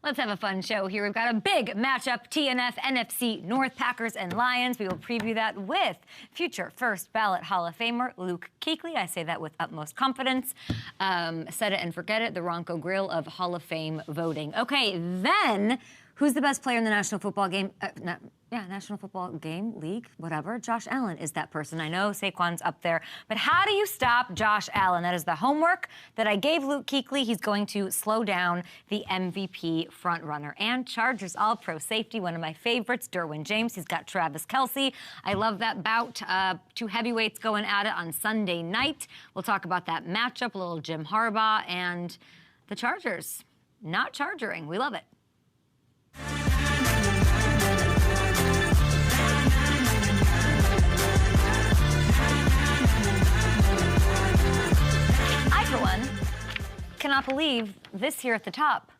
Let's have a fun show here. We've got a big matchup, TNF, NFC North, Packers and Lions. We will preview that with future first ballot Hall of Famer Luke Kuechly. I say that with utmost confidence. Set it and forget it, the Ronco Grill of Hall of Fame voting. Okay, then who's the best player in the National Football National Football Game, League, whatever. Josh Allen is that person. I know Saquon's up there, but how do you stop Josh Allen? That is the homework that I gave Luke Kuechly. He's going to slow down the MVP frontrunner and Chargers All-Pro safety, one of my favorites, Derwin James. He's got Travis Kelce. I love that bout. Two heavyweights going at it on Sunday night. We'll talk about that matchup, a little Jim Harbaugh, and the Chargers not chargering. We love it. For one, cannot believe this here at the top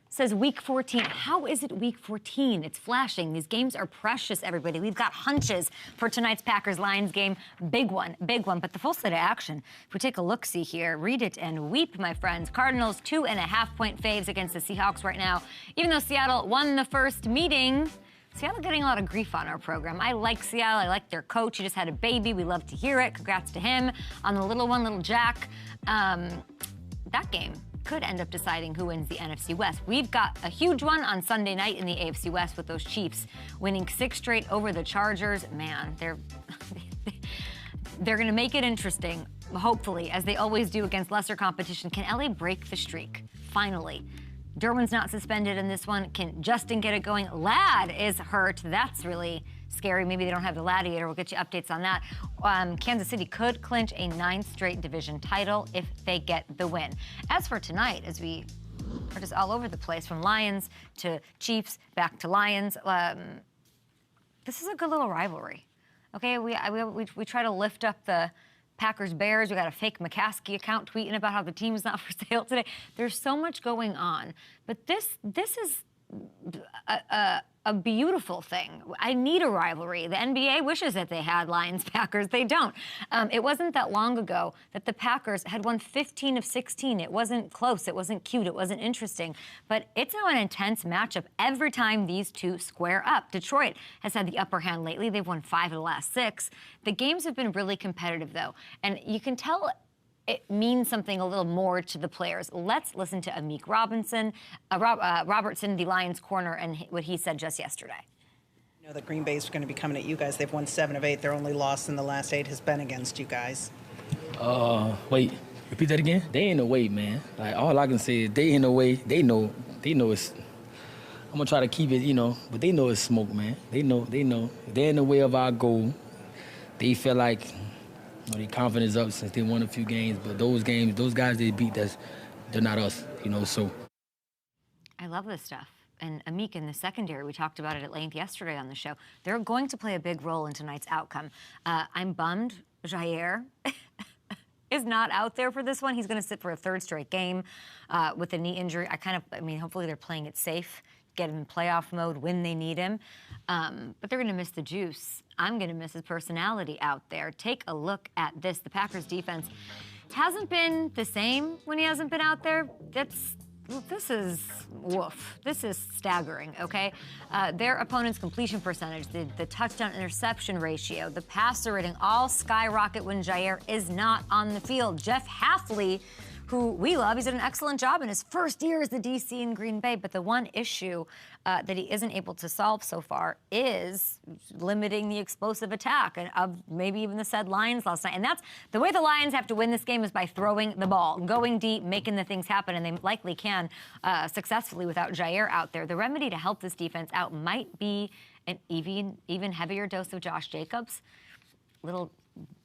says week 14. How is it week 14? It's flashing. These games are precious, everybody. We've got hunches for tonight's Packers-Lions game. Big one, big one. But the full slate of action, if we take a look-see here, read it and weep, my friends. Cardinals 2.5-point faves against the Seahawks right now. Even though Seattle won the first meeting, Seattle getting a lot of grief on our program. I like Seattle. I like their coach. He just had a baby. We love to hear it. Congrats to him on the little one, little Jack. That game could end up deciding who wins the NFC West. We've got a huge one on Sunday night in the AFC West with those Chiefs winning 6 straight over the Chargers. Man, they're going to make it interesting, hopefully, as they always do against lesser competition. Can LA break the streak? Finally. Derwin's not suspended in this one. Can Justin get it going? Ladd is hurt. That's really scary. Maybe they don't have the Gladiator. We'll get you updates on that. Kansas City could clinch a 9th straight division title if they get the win. As for tonight, as we are just all over the place, from Lions to Chiefs, back to Lions, this is a good little rivalry. Okay, we try to lift up the Packers-Bears. We got a fake McCaskey account tweeting about how the team's not for sale today. There's so much going on. But this is a beautiful thing. I need a rivalry. The NBA wishes that they had Lions-Packers. They don't. It wasn't that long ago that the Packers had won 15 of 16. It wasn't close. It wasn't cute. It wasn't interesting. But it's now an intense matchup every time these two square up. Detroit has had the upper hand lately. They've won 5 of the last 6. The games have been really competitive, though. And you can tell it means something a little more to the players. Let's listen to Amik Robertson, the Lions corner, and what he said just yesterday. You know that Green Bay's going to be coming at you guys. They've won 7 of 8. Their only loss in the last 8 has been against you guys. Wait, repeat that again? They ain't no way, man. Like, all I can say is they ain't no way. They know it's. I'm gonna try to keep it, but they know it's smoke, man. They know. They're in the way of our goal. They feel like, their confidence up since they won a few games, but those guys they beat, they're not us, so. I love this stuff. And Amik in the secondary, we talked about it at length yesterday on the show. They're going to play a big role in tonight's outcome. I'm bummed Jair is not out there for this one. He's going to sit for a 3rd straight game with a knee injury. Hopefully they're playing it safe, get him in playoff mode when they need him. But they're going to miss the juice. I'm going to miss his personality out there. Take a look at this. The Packers defense hasn't been the same when he hasn't been out there. This is woof. This is staggering, okay? Their opponent's completion percentage, the touchdown-interception ratio, the passer rating, all skyrocket when Jair is not on the field. Jeff Hafley, who we love, he's done an excellent job in his first year as the DC in Green Bay, but the one issue that he isn't able to solve so far is limiting the explosive attack of maybe even the said Lions last night. And that's the way the Lions have to win this game, is by throwing the ball, going deep, making the things happen, and they likely can successfully without Jair out there. The remedy to help this defense out might be an even heavier dose of Josh Jacobs. Little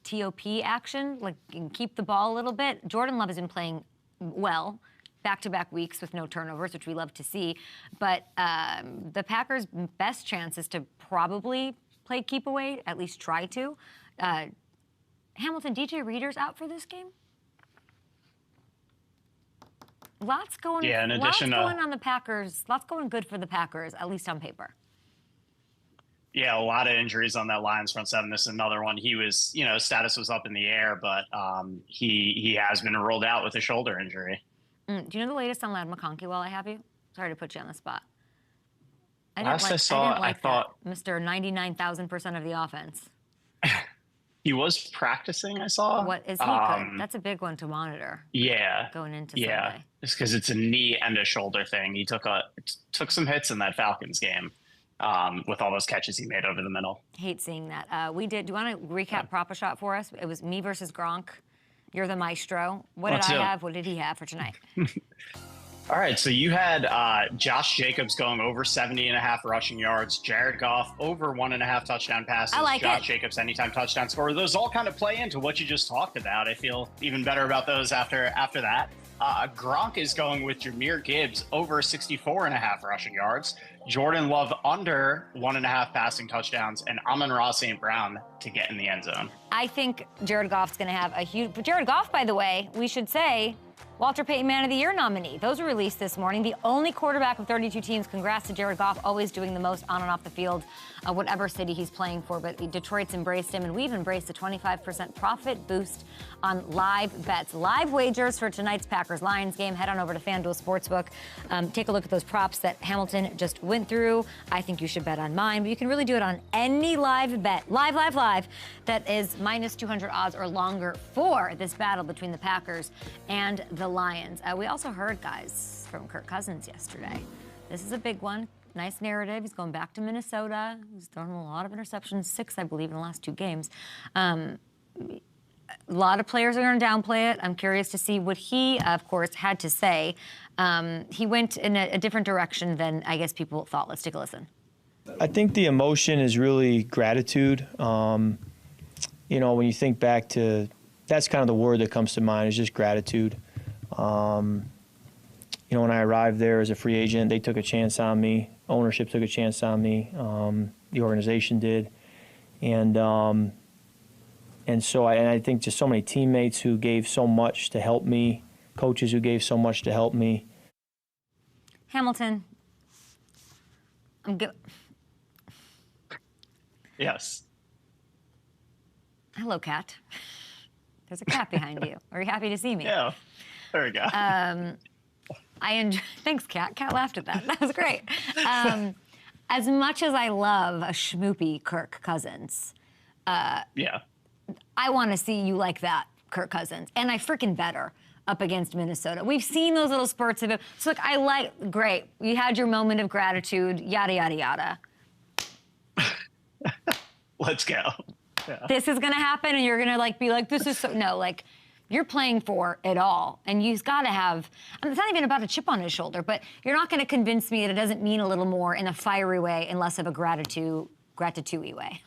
TOP action, and keep the ball a little bit. Jordan Love has been playing well, back-to-back weeks with no turnovers, which we love to see. But the Packers' best chance is to probably play keep away, at least try to. Hamilton, DJ Reader's out for this game? Lots going on the Packers. Lots going good for the Packers, at least on paper. Yeah, a lot of injuries on that Lions front seven. This is another one. He was, status was up in the air, but he has been ruled out with a shoulder injury. Do you know the latest on Ladd McConkey while I have you? Sorry to put you on the spot. Last I saw, didn't like I thought that, Mr. 99,000% of the offense. he was practicing. I saw. What is he good? That's a big one to monitor. Yeah, going into yeah. Sunday. Just because it's a knee and a shoulder thing. He took some hits in that Falcons game with all those catches he made over the middle. Hate seeing that. We did. Do you want to recap Prop-A-Shot for us? It was me versus Gronk. You're the maestro. What did I have? What did he have for tonight? All right, so you had Josh Jacobs going over 70.5 rushing yards, Jared Goff over 1.5 touchdown passes, I like Josh it. Jacobs anytime touchdown score. Those all kind of play into what you just talked about. I feel even better about those after that. Gronk is going with Jahmyr Gibbs over 64.5 rushing yards, Jordan Love under 1.5 passing touchdowns, and Amon-Ra St. Brown to get in the end zone. I think Jared Goff's going to have a huge... Jared Goff, by the way, we should say, Walter Payton Man of the Year nominee. Those were released this morning. The only quarterback of 32 teams. Congrats to Jared Goff, always doing the most on and off the field, whatever city he's playing for. But Detroit's embraced him, and we've embraced a 25% profit boost on live bets. Live wagers for tonight's Packers-Lions game. Head on over to FanDuel Sportsbook. Take a look at those props that Hamilton just went through. I think you should bet on mine, but you can really do it on any live bet, live, that is minus 200 odds or longer for this battle between the Packers and the Lions. We also heard, guys, from Kirk Cousins yesterday. This is a big one. Nice narrative. He's going back to Minnesota. He's thrown a lot of interceptions, 6, I believe, in the last 2 games. A lot of players are going to downplay it. I'm curious to see what he, of course, had to say. He went in a different direction than I guess people thought. Let's take a listen. I think the emotion is really gratitude. You know, when you think back to, that's kind of the word that comes to mind, is just gratitude. You know, when I arrived there as a free agent, they took a chance on me. Ownership took a chance on me. The organization did. And so I think just so many teammates who gave so much to help me, coaches who gave so much to help me. Hamilton, I'm good. Yes. Hello, cat. There's a cat behind you. Are you happy to see me? Yeah. There we go. Thanks, Cat. Cat laughed at that. That was great. As much as I love a schmoopy Kirk Cousins, yeah. I want to see you like that, Kirk Cousins. And I freaking better up against Minnesota. We've seen those little spurts of him. So, look, great. You had your moment of gratitude, yada, yada, yada. Let's go. Yeah. This is going to happen, and you're going to, be like, this is so... No, you're playing for it all, and you've got to have... it's not even about a chip on his shoulder, but you're not going to convince me that it doesn't mean a little more in a fiery way and less of a gratitude-y way.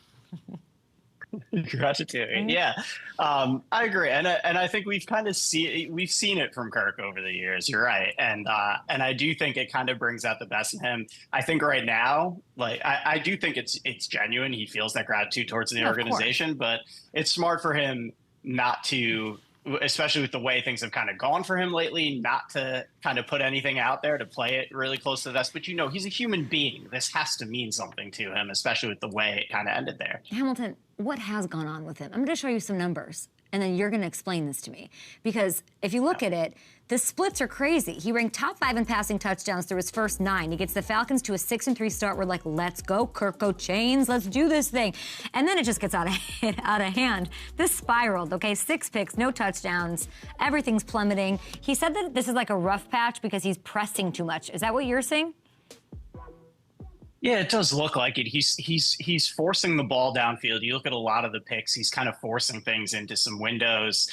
Gratitude, yeah. I agree, and I think we've seen it from Kirk over the years. You're right, and I do think it kind of brings out the best in him. I think right now, I do think it's genuine. He feels that gratitude towards the organization, but it's smart for him not to, especially with the way things have kind of gone for him lately, not to kind of put anything out there, to play it really close to the vest. But he's a human being. This has to mean something to him, especially with the way it kind of ended there. Hamilton, what has gone on with him? I'm going to show you some numbers, and then you're going to explain this to me. Because if you look at it, the splits are crazy. He ranked top 5 in passing touchdowns through his first 9. He gets the Falcons to a 6-3 start. We're like, let's go, Kirk, go Chains, let's do this thing. And then it just gets out of hand. This spiraled, okay? 6 picks, no touchdowns. Everything's plummeting. He said that this is like a rough patch because he's pressing too much. Is that what you're saying? Yeah, it does look like it. He's forcing the ball downfield. You look at a lot of the picks, he's kind of forcing things into some windows.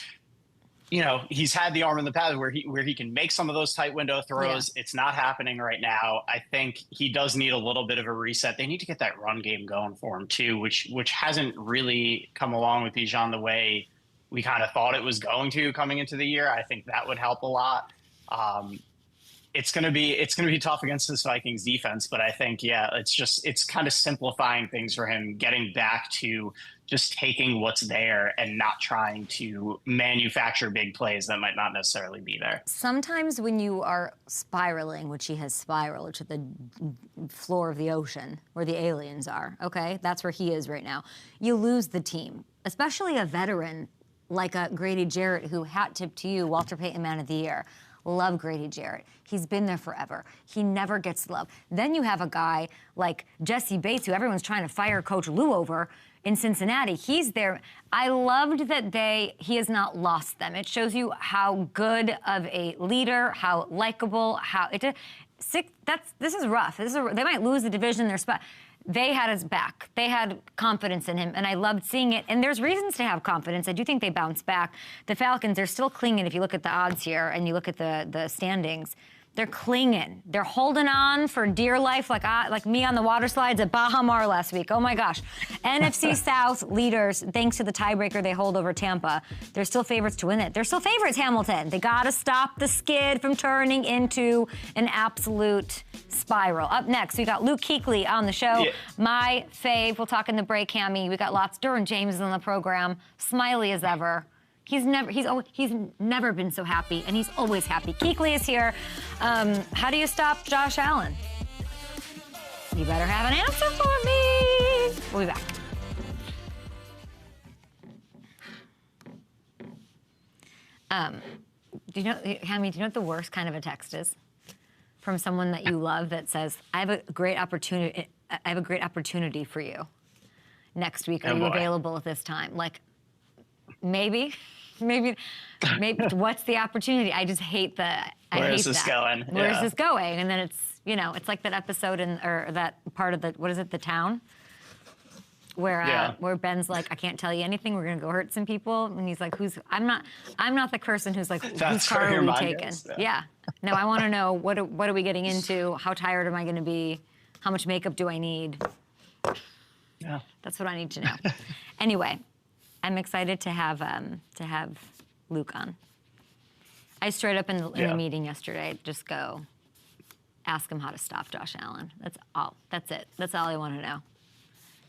He's had the arm in the past where he can make some of those tight window throws. Yeah. It's not happening right now. I think he does need a little bit of a reset. They need to get that run game going for him too, which hasn't really come along with Bijan the way we kind of thought it was going to coming into the year. I think that would help a lot. It's going to be tough against this Vikings defense, but I think, it's kind of simplifying things for him, getting back to just taking what's there and not trying to manufacture big plays that might not necessarily be there. Sometimes when you are spiraling, which he has spiraled to the floor of the ocean where the aliens are, okay? That's where he is right now. You lose the team, especially a veteran like a Grady Jarrett who hat tip to you, Walter Payton Man of the Year. love Grady Jarrett. He's been there forever. He never gets love. Then you have a guy like Jesse Bates, who everyone's trying to fire Coach Lou over in Cincinnati. He's there. I loved that he has not lost them. It shows you how good of a leader, how likable, this is rough. They might lose the division in their spot. They had his back. They had confidence in him, and I loved seeing it. And there's reasons to have confidence. I do think they bounce back. The Falcons, they're still clinging. If you look at the odds here and you look at the standings, they're clinging. They're holding on for dear life, like me on the water slides at Baha Mar last week. Oh, my gosh. NFC South leaders, thanks to the tiebreaker they hold over Tampa, they're still favorites to win it. They're still favorites, Hamilton. They got to stop the skid from turning into an absolute spiral. Up next, we got Luke Kuechly on the show. Yeah. My fave. We'll talk in the break, Hammy. We got lots. Derwin James is on the program. Smiley as ever. He's never been so happy, and he's always happy. Kuechly is here. How do you stop Josh Allen? You better have an answer for me. We'll be back. Do you know, Hammy, do you know what the worst kind of a text is? From someone that you love that says, I have a great opportunity for you next week. Are you available at this time? Like, maybe. What's the opportunity? I just hate Where is this going? Where is this going? And then it's like that episode or that part of The Town, where Ben's like, I can't tell you anything. We're gonna go hurt some people, and he's like, I'm not the person who's like, whose car are we taking? Yeah. No, I want to know what are we getting into? How tired am I going to be? How much makeup do I need? Yeah. That's what I need to know. Anyway. I'm excited to have Luke on. I straight up in the meeting yesterday just go ask him how to stop Josh Allen. That's all. That's it. That's all I want to know.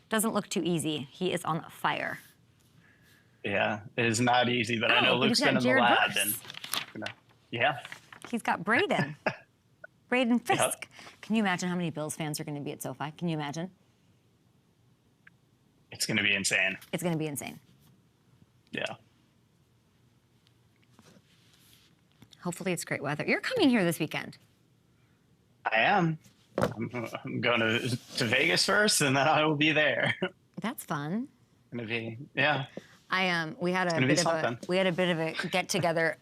Doesn't look too easy. He is on fire. Yeah, it is not easy, but I know Luke's been in the lab. Yeah. He's got Braden. Braden Fisk. Yep. Can you imagine how many Bills fans are going to be at SoFi? Can you imagine? It's going to be insane. It's going to be insane. Yeah. Hopefully it's great weather. You're coming here this weekend. I am. I'm going to Vegas first, and then I will be there. That's fun. Gonna be, yeah. We had a bit of a get together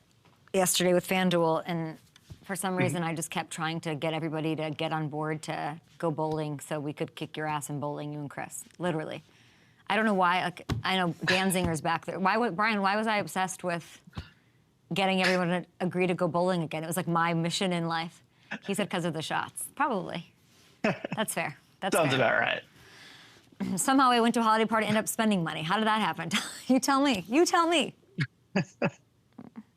yesterday with FanDuel, and for some reason I just kept trying to get everybody to get on board to go bowling so we could kick your ass in bowling, you and Chris. Literally. I don't know why. Like, I know Dan Zinger's back there. Brian, why was I obsessed with getting everyone to agree to go bowling again? It was like my mission in life. He said because of the shots. Probably. That's fair. Sounds about right. Somehow I went to a holiday party and ended up spending money. How did that happen? You tell me. You tell me.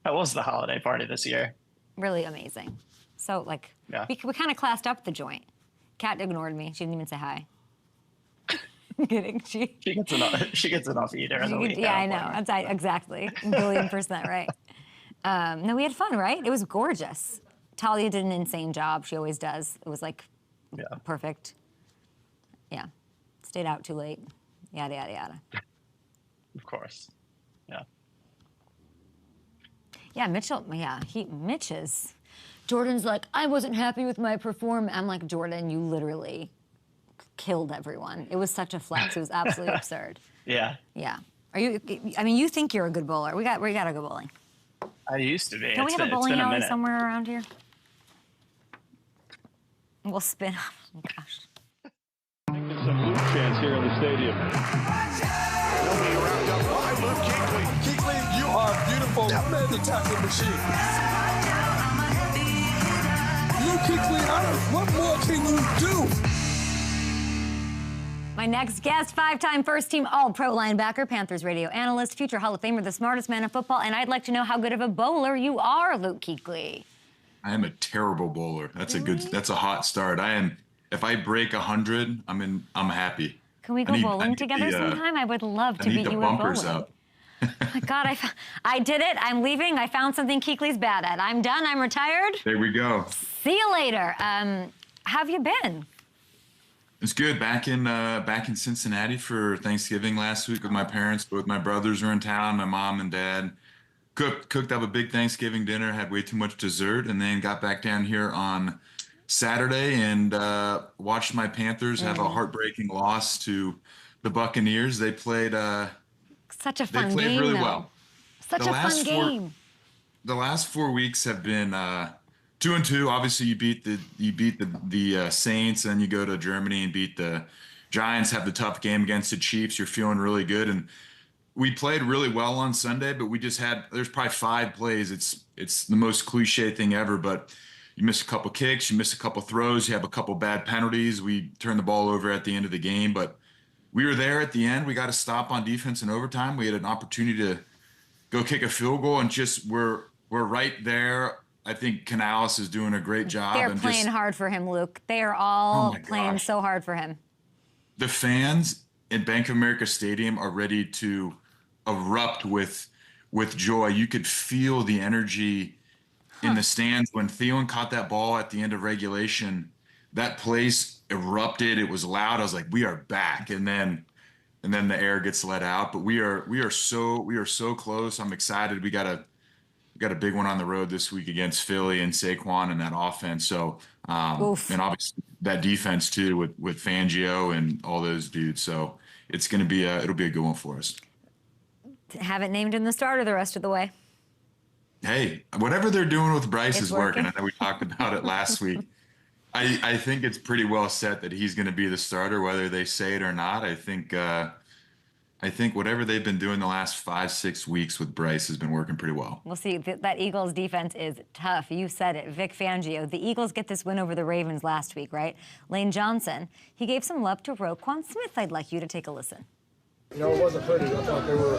How was the holiday party this year? Really amazing. So, we kind of classed up the joint. Kat ignored me. She didn't even say hi. I'm kidding. She gets enough to eat during the week. Yeah, I know. That's exactly. $1,000,000,000 right. No, we had fun, right? It was gorgeous. Talia did an insane job. She always does. It was perfect. Yeah. Stayed out too late. Yada, yada, yada. Of course. Yeah. Yeah, Mitchell, Mitch is. Jordan's like, I wasn't happy with my performance. I'm like, Jordan, you literally killed everyone. It was such a flex. It was absolutely absurd. Yeah. Yeah. You think you're a good bowler. We got to go bowling. I used to be. Don't we have a bowling alley somewhere around here? We'll spin. Oh, gosh. Some Luke chants here in the stadium. Kuechly, you are beautiful. That man the tackle machine. Luke Kuechly, what more can you do? My next guest, five-time first-team All-Pro linebacker, Panthers radio analyst, future Hall of Famer, the smartest man in football, and I'd like to know how good of a bowler you are, Luke Kuechly. I am a terrible bowler. That's a hot start. If I break 100, I'm happy. Can we go bowling together sometime? I would love to beat you at bowling. Up. Oh my God, I did it. I'm leaving. I found something Kuechly's bad at. I'm done. I'm retired. There we go. See you later. How have you been? It's good. Back in Cincinnati for Thanksgiving last week with my parents. Both my brothers were in town. My mom and dad. Cooked up a big Thanksgiving dinner, had way too much dessert, and then got back down here on Saturday and watched my Panthers have a heartbreaking loss to the Buccaneers. Such a They fun played game, really though. well. Such The a last fun four- game. The last 4 weeks have been 2-2. Obviously, you beat the Saints, and you go to Germany and beat the Giants. Have the tough game against the Chiefs. You're feeling really good, and we played really well on Sunday, but there's probably 5 plays. It's the most cliche thing ever, but you miss a couple kicks, you miss a couple throws, you have a couple bad penalties. We turned the ball over at the end of the game, but we were there at the end. We got a stop on defense in overtime. We had an opportunity to go kick a field goal, and just we're right there. I think Canales is doing a great job. They're playing hard for him, Luke. They are all my playing gosh. so hard for him. The fans in Bank of America Stadium are ready to erupt with joy. You could feel the energy in the stands when Thielen caught that ball at the end of regulation. That place erupted. It was loud. I was like, we are back. And then the air gets let out. But we are so close. I'm excited. We got a big one on the road this week against Philly and Saquon and that offense. So and obviously that defense too with Fangio and all those dudes. So it's gonna be it'll be a good one for us. Haven't named him the starter the rest of the way. Hey, whatever they're doing with Bryce It's is working. working. I know we talked about it last week. I think it's pretty well set that he's going to be the starter, whether they say it or not. I think whatever they've been doing the last 5-6 weeks with Bryce has been working pretty well. We'll see. That Eagles defense is tough. You said it. Vic Fangio. The Eagles get this win over the Ravens last week, right? Lane Johnson, he gave some love to Roquan Smith. I'd like you to take a listen. You know, it wasn't pretty. I thought they were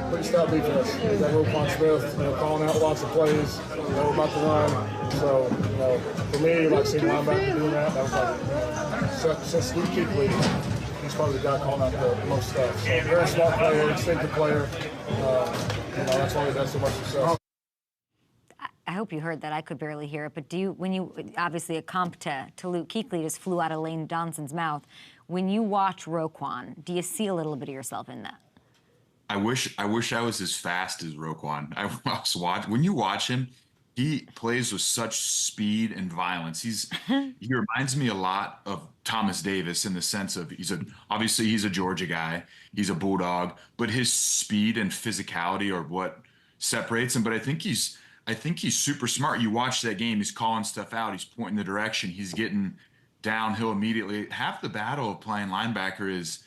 pretty stout defense. They got Roquan Smith, calling out lots of plays, about the run. So, for me, like seeing linebacker doing that was like, since Luke Kuechly, he's probably the guy calling out the most stuff. So, very smart player, instinctive player. That's why he's had so much success. I hope you heard that. I could barely hear it. But when you obviously a comp to Luke Kuechly just flew out of Lane Johnson's mouth. When you watch Roquan, do you see a little bit of yourself in that? I wish I was as fast as Roquan. When you watch him, he plays with such speed and violence. He reminds me a lot of Thomas Davis in the sense of obviously he's a Georgia guy, he's a Bulldog, but his speed and physicality are what separates him. But I think he's super smart. You watch that game, he's calling stuff out, he's pointing the direction, he's getting downhill immediately. Half the battle of playing linebacker is,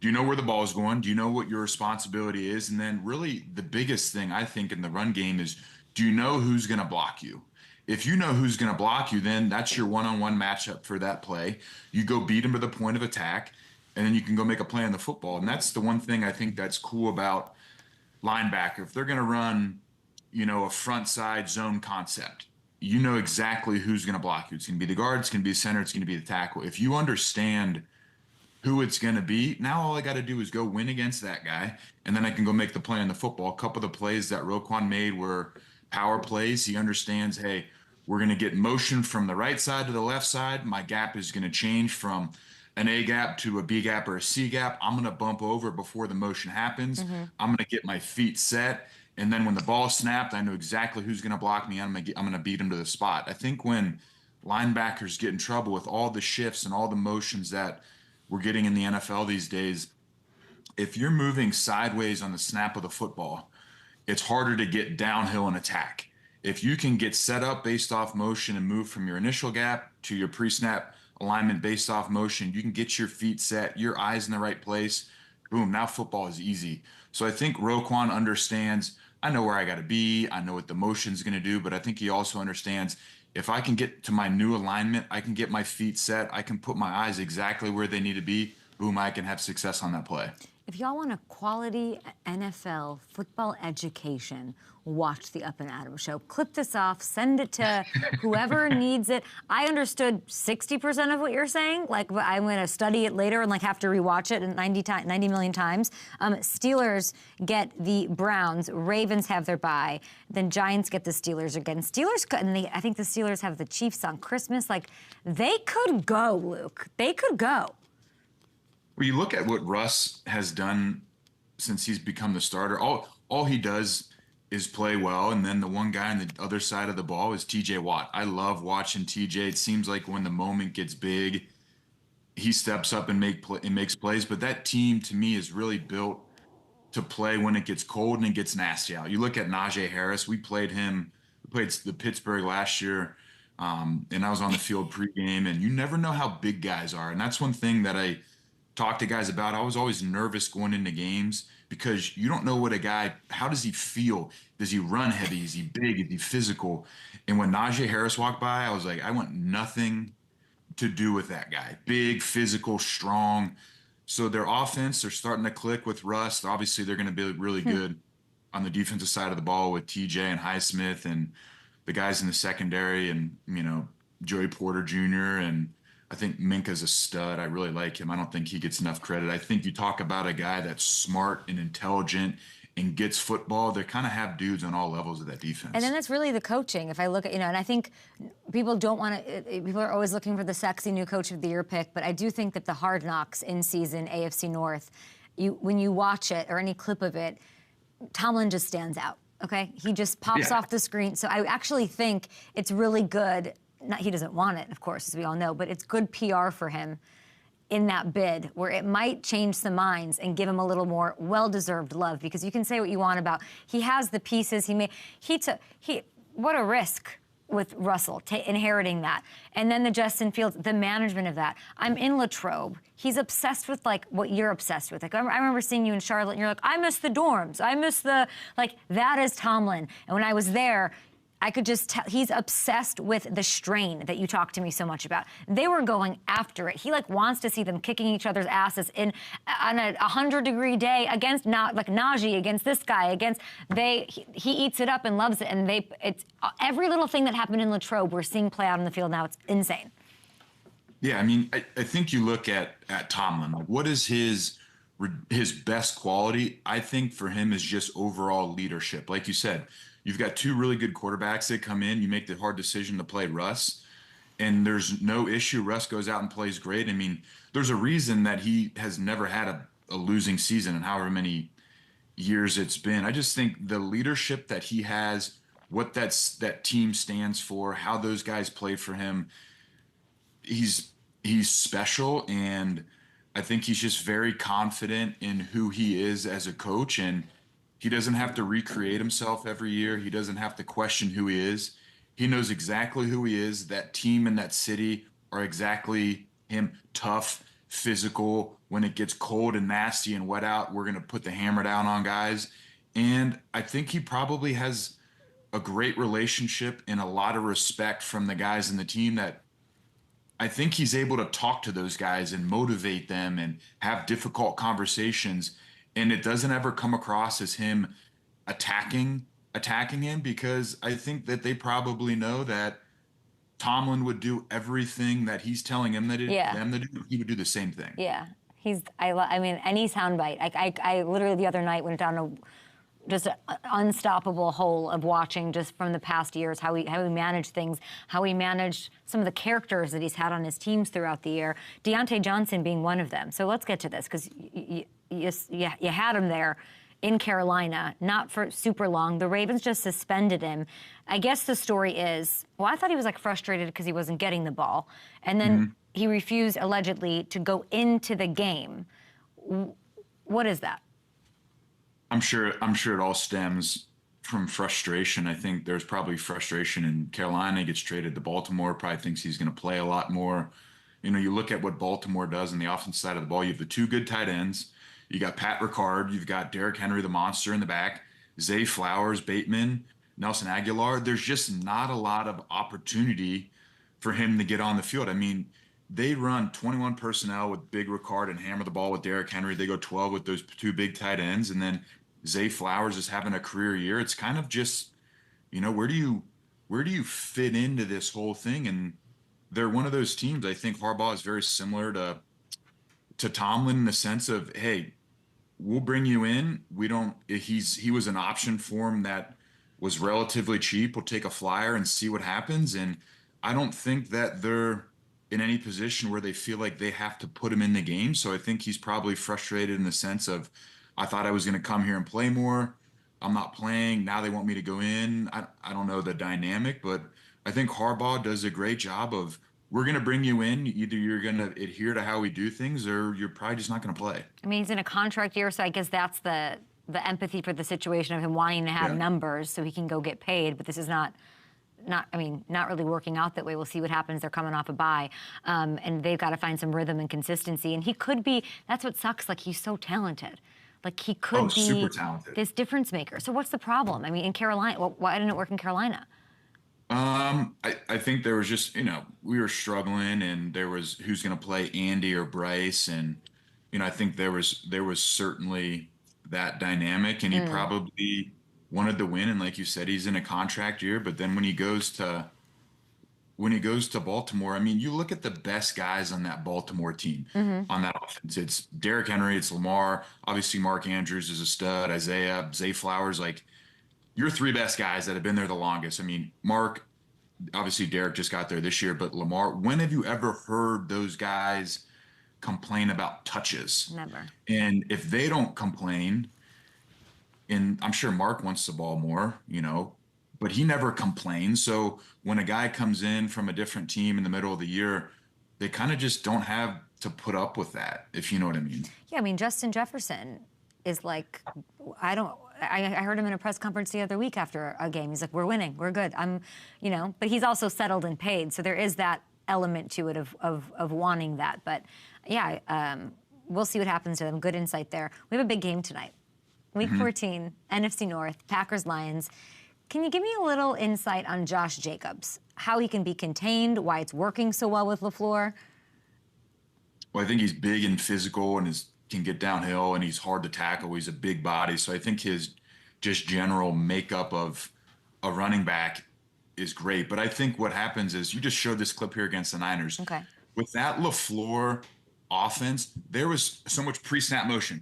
do you know where the ball is going? Do you know what your responsibility is? And then really the biggest thing I think in the run game is, do you know who's going to block you? If you know who's going to block you, then that's your one-on-one matchup for that play. You go beat him to the point of attack, and then you can go make a play on the football. And that's the one thing I think that's cool about linebacker. If they're going to run, a front side zone concept, you know exactly who's going to block you. It's going to be the guard, it's going to be the center, it's going to be the tackle. If you understand who it's going to be, now all I got to do is go win against that guy, and then I can go make the play on the football. A couple of the plays that Roquan made were power plays. He understands, hey, we're going to get motion from the right side to the left side. My gap is going to change from an A gap to a B gap or a C gap. I'm going to bump over before the motion happens. I'm going to get my feet set. And then when the ball snapped, I know exactly who's going to block me. I'm going to beat him to the spot. I think when linebackers get in trouble with all the shifts and all the motions that we're getting in the NFL these days, if you're moving sideways on the snap of the football, it's harder to get downhill and attack. If you can get set up based off motion and move from your initial gap to your pre-snap alignment based off motion, you can get your feet set, your eyes in the right place. Boom, now football is easy. So I think Roquan understands, I know where I got to be. I know what the motion's going to do, but I think he also understands if I can get to my new alignment, I can get my feet set, I can put my eyes exactly where they need to be. Boom, I can have success on that play. If y'all want a quality NFL football education, watch the Up and Adam show. Clip this off, send it to whoever needs it. I understood 60% of what you're saying. Like, I'm going to study it later and have to rewatch it 90 million times. Steelers get the Browns. Ravens have their bye. Then Giants get the Steelers again. I think the Steelers have the Chiefs on Christmas. They could go, Luke. They could go. Well, you look at what Russ has done since he's become the starter. All he does is play well, and then the one guy on the other side of the ball is TJ Watt. I love watching TJ. It seems like when the moment gets big, he steps up and makes plays. But that team to me is really built to play when it gets cold and it gets nasty out. You look at Najee Harris. We played the Pittsburgh last year, and I was on the field pregame. And you never know how big guys are, and that's one thing that I talk to guys about. I was always nervous going into games because you don't know what a guy, how does he feel? Does he run heavy? Is he big? Is he physical? And when Najee Harris walked by, I was like, I want nothing to do with that guy. Big, physical, strong. So their offense, they're starting to click with Russ. Obviously, they're going to be really good on the defensive side of the ball with TJ and Highsmith and the guys in the secondary and, Joey Porter Jr. And I think Minka's a stud. I really like him. I don't think he gets enough credit. I think you talk about a guy that's smart and intelligent and gets football. They kind of have dudes on all levels of that defense. And then that's really the coaching. If I look at, and I think people don't want to, people are always looking for the sexy new coach of the year pick, but I do think that the Hard Knocks in season AFC North, when you watch it or any clip of it, Tomlin just stands out, okay? He just pops off the screen. So I actually think it's really good. He doesn't want it, of course, as we all know, but it's good PR for him in that bid where it might change some minds and give him a little more well-deserved love, because you can say what you want about he has the pieces what a risk with Russell inheriting that. And then the Justin Fields, the management of that. I'm in Latrobe. He's obsessed with like what you're obsessed with. Like I remember seeing you in Charlotte and you're like, I miss the dorms. I miss that is Tomlin. And when I was there, I could just tell he's obsessed with the strain that you talk to me so much about. They were going after it. He wants to see them kicking each other's asses on a 100-degree day against Najee against this guy he eats it up and loves it. And it's every little thing that happened in Latrobe we're seeing play out on the field now. It's insane. Yeah, I mean, I think you look at Tomlin. What is his best quality? I think for him is just overall leadership. Like you said, you've got two really good quarterbacks that come in. You make the hard decision to play Russ, and there's no issue. Russ goes out and plays great. I mean, there's a reason that he has never had a losing season in however many years it's been. I just think the leadership that he has, what that team stands for, how those guys play for him, he's special, and I think he's just very confident in who he is as a coach, and he doesn't have to recreate himself every year. He doesn't have to question who he is. He knows exactly who he is. That team and that city are exactly him. Tough, physical. When it gets cold and nasty and wet out, we're going to put the hammer down on guys. And I think he probably has a great relationship and a lot of respect from the guys in the team that I think he's able to talk to those guys and motivate them and have difficult conversations. And it doesn't ever come across as him attacking him, because I think that they probably know that Tomlin would do everything that he's telling him them to do. He would do the same thing. Yeah, any soundbite. I literally the other night went down just an unstoppable hole of watching just from the past years how he managed things, how he managed some of the characters that he's had on his teams throughout the year. Deontay Johnson being one of them. So let's get to this, because you had him there in Carolina, not for super long. The Ravens just suspended him. I guess the story is, I thought he was frustrated because he wasn't getting the ball. And then he refused, allegedly, to go into the game. What is that? I'm sure it all stems from frustration. I think there's probably frustration in Carolina. He gets traded to Baltimore, probably thinks he's going to play a lot more. You look at what Baltimore does on the offensive side of the ball. You have the two good tight ends. You got Pat Ricard. You've got Derrick Henry, the monster, in the back. Zay Flowers, Bateman, Nelson Aguilar. There's just not a lot of opportunity for him to get on the field. I mean, they run 21 personnel with big Ricard and hammer the ball with Derrick Henry. They go 12 with those two big tight ends. And then Zay Flowers is having a career year. It's kind of just, where do you fit into this whole thing? And they're one of those teams. I think Harbaugh is very similar to Tomlin in the sense of, hey, we'll bring you in. He was an option for him that was relatively cheap. We'll take a flyer and see what happens. And I don't think that they're in any position where they feel like they have to put him in the game. So I think he's probably frustrated in the sense of, I thought I was going to come here and play more. I'm not playing. Now they want me to go in. I don't know the dynamic, but I think Harbaugh does a great job of, we're going to bring you in. Either you're going to adhere to how we do things, or you're probably just not going to play. I mean, he's in a contract year, so I guess that's the empathy for the situation of him wanting to have numbers so he can go get paid. But this is not really working out that way. We'll see what happens. They're coming off a bye, and they've got to find some rhythm and consistency. And he could be. That's what sucks. Like, he's so talented. Like, he could be super talented. This difference maker. So what's the problem? I mean, in Carolina, why didn't it work in Carolina? I think there was just, we were struggling, and there was who's going to play, Andy or Bryce, and I think there was certainly that dynamic, and he probably wanted to win, and like you said, he's in a contract year. But then when he goes to Baltimore, I mean, you look at the best guys on that Baltimore team, on that offense. It's Derrick Henry, it's Lamar, obviously Mark Andrews is a stud, Isaiah, Zay Flowers, like, your three best guys that have been there the longest. I mean, Mark, obviously Derrick just got there this year, but Lamar, when have you ever heard those guys complain about touches? Never. And if they don't complain, and I'm sure Mark wants the ball more, but he never complains. So when a guy comes in from a different team in the middle of the year, they kind of just don't have to put up with that, if you know what I mean. Yeah, I mean, Justin Jefferson is like, I heard him in a press conference the other week after a game. He's like, we're winning, we're good. But he's also settled and paid. So there is that element to it of wanting that. But yeah, we'll see what happens to them. Good insight there. We have a big game tonight. Week 14, NFC North, Packers-Lions. Can you give me a little insight on Josh Jacobs? How he can be contained, why it's working so well with LaFleur? Well, I think he's big and physical and can get downhill, and he's hard to tackle. He's a big body. So I think his just general makeup of a running back is great. But I think what happens is, you just showed this clip here against the Niners. Okay. With that LaFleur offense, there was so much pre-snap motion